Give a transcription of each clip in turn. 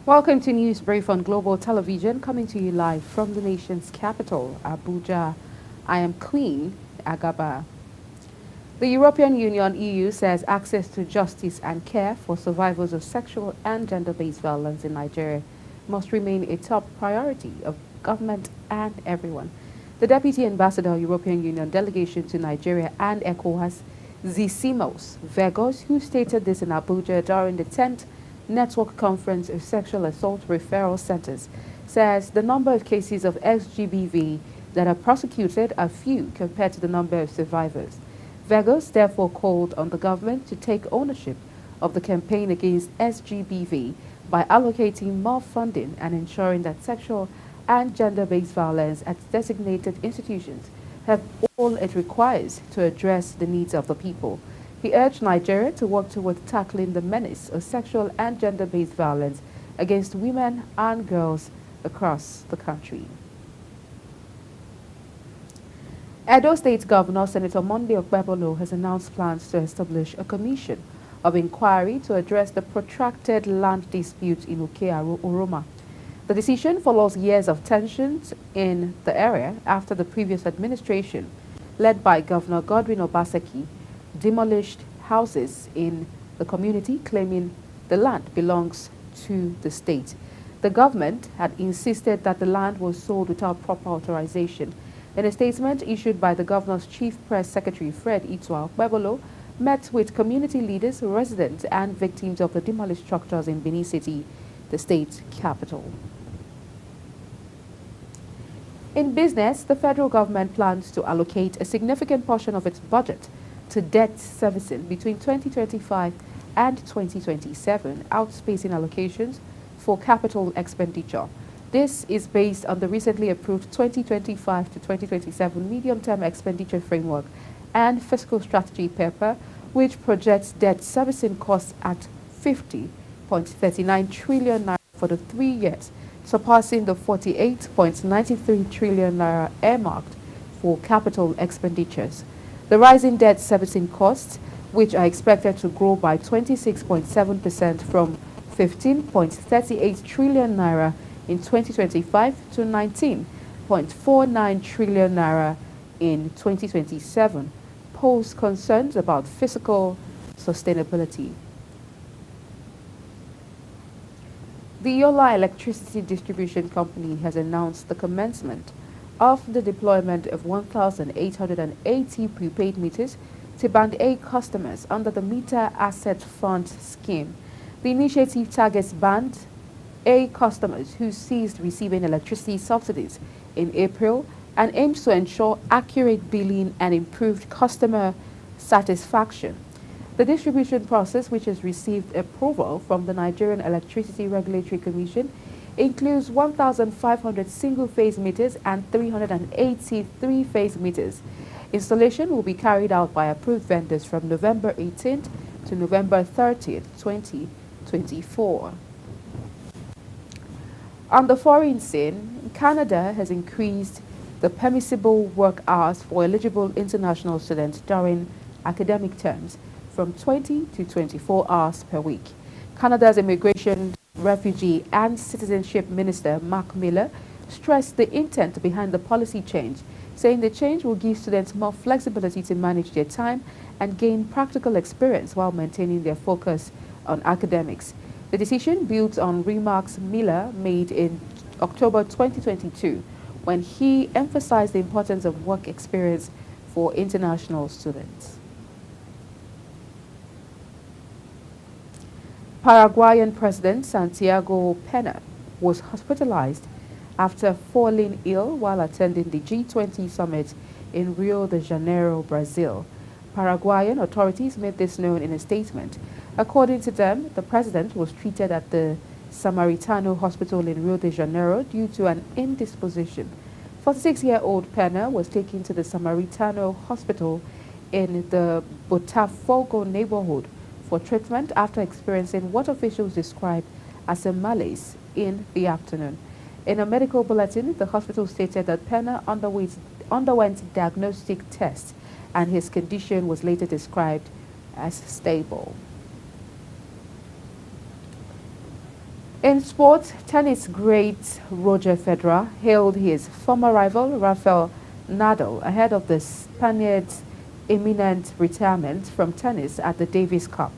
Welcome to News Brief on Global Television, coming to you live from the nation's capital, Abuja. I am Queen Agaba. The European Union (EU) says access to justice and care for survivors of sexual and gender-based violence in Nigeria must remain a top priority of government and everyone. The Deputy Ambassador, European Union Delegation to Nigeria and ECOWAS, Zissimos Vegos, who stated this in Abuja during the 10th Network Conference of Sexual Assault Referral Centers, says the number of cases of SGBV that are prosecuted are few compared to the number of survivors. Vegos therefore called on the government to take ownership of the campaign against SGBV by allocating more funding and ensuring that sexual and gender-based violence at designated institutions have all it requires to address the needs of the people. He urged Nigeria to work towards tackling the menace of sexual and gender-based violence against women and girls across the country. Edo State Governor Senator Monday Okpebholo has announced plans to establish a commission of inquiry to address the protracted land dispute in Uke-Oroma. The decision follows years of tensions in the area after the previous administration, led by Governor Godwin Obaseki, demolished houses in the community, claiming the land belongs to the state. The government had insisted that the land was sold without proper authorization. In a statement issued by the governor's chief press secretary, Fred Itwa, Okpebholo met with community leaders, residents, and victims of the demolished structures in Benin City, the state capital. In business, the federal government plans to allocate a significant portion of its budget to debt servicing between 2025 and 2027, outspacing allocations for capital expenditure. This is based on the recently approved 2025 to 2027 medium-term expenditure framework and fiscal strategy paper, which projects debt servicing costs at 50.39 trillion naira for the 3 years, surpassing the 48.93 trillion naira earmarked for capital expenditures. The rising debt servicing costs, which are expected to grow by 26.7% from 15.38 trillion naira in 2025 to 19.49 trillion naira in 2027, pose concerns about fiscal sustainability. The Yola Electricity Distribution Company has announced the commencement of the deployment of 1,880 prepaid meters to Band A customers under the Meter Asset Fund scheme. The initiative targets Band A customers who ceased receiving electricity subsidies in April and aims to ensure accurate billing and improved customer satisfaction. The distribution process, which has received approval from the Nigerian Electricity Regulatory Commission, includes 1,500 single-phase meters and 380 three-phase meters. Installation will be carried out by approved vendors from November 18th to November 30th, 2024. On the foreign scene, Canada has increased the permissible work hours for eligible international students during academic terms from 20 to 24 hours per week. Canada's Immigration, Refugee and Citizenship Minister Mark Miller stressed the intent behind the policy change, saying the change will give students more flexibility to manage their time and gain practical experience while maintaining their focus on academics. The decision builds on remarks Miller made in October 2022 when he emphasized the importance of work experience for international students. Paraguayan President Santiago Peña was hospitalized after falling ill while attending the G20 summit in Rio de Janeiro, Brazil. Paraguayan authorities made this known in a statement. According to them, the president was treated at the Samaritano Hospital in Rio de Janeiro due to an indisposition. 46-year-old Peña was taken to the Samaritano Hospital in the Botafogo neighborhood for treatment after experiencing what officials described as a malaise in the afternoon. In a medical bulletin, the hospital stated that Peña underwent diagnostic tests and his condition was later described as stable. In sports, tennis great Roger Federer hailed his former rival Rafael Nadal ahead of the Spaniard's imminent retirement from tennis at the Davis Cup.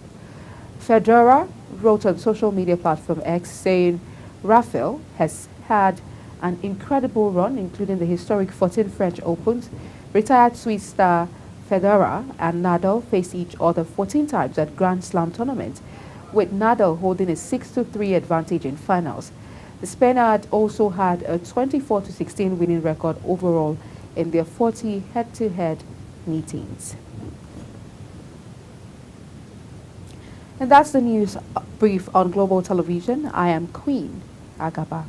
Federer wrote on social media platform X saying Rafael has had an incredible run, including the historic 14 French Opens. Retired Swiss star Federer and Nadal faced each other 14 times at Grand Slam tournaments, with Nadal holding a 6-3 advantage in finals. The Spaniard also had a 24-16 winning record overall in their 40 head-to-head meetings. And that's the news brief on Global Television. I am Queen Agaba.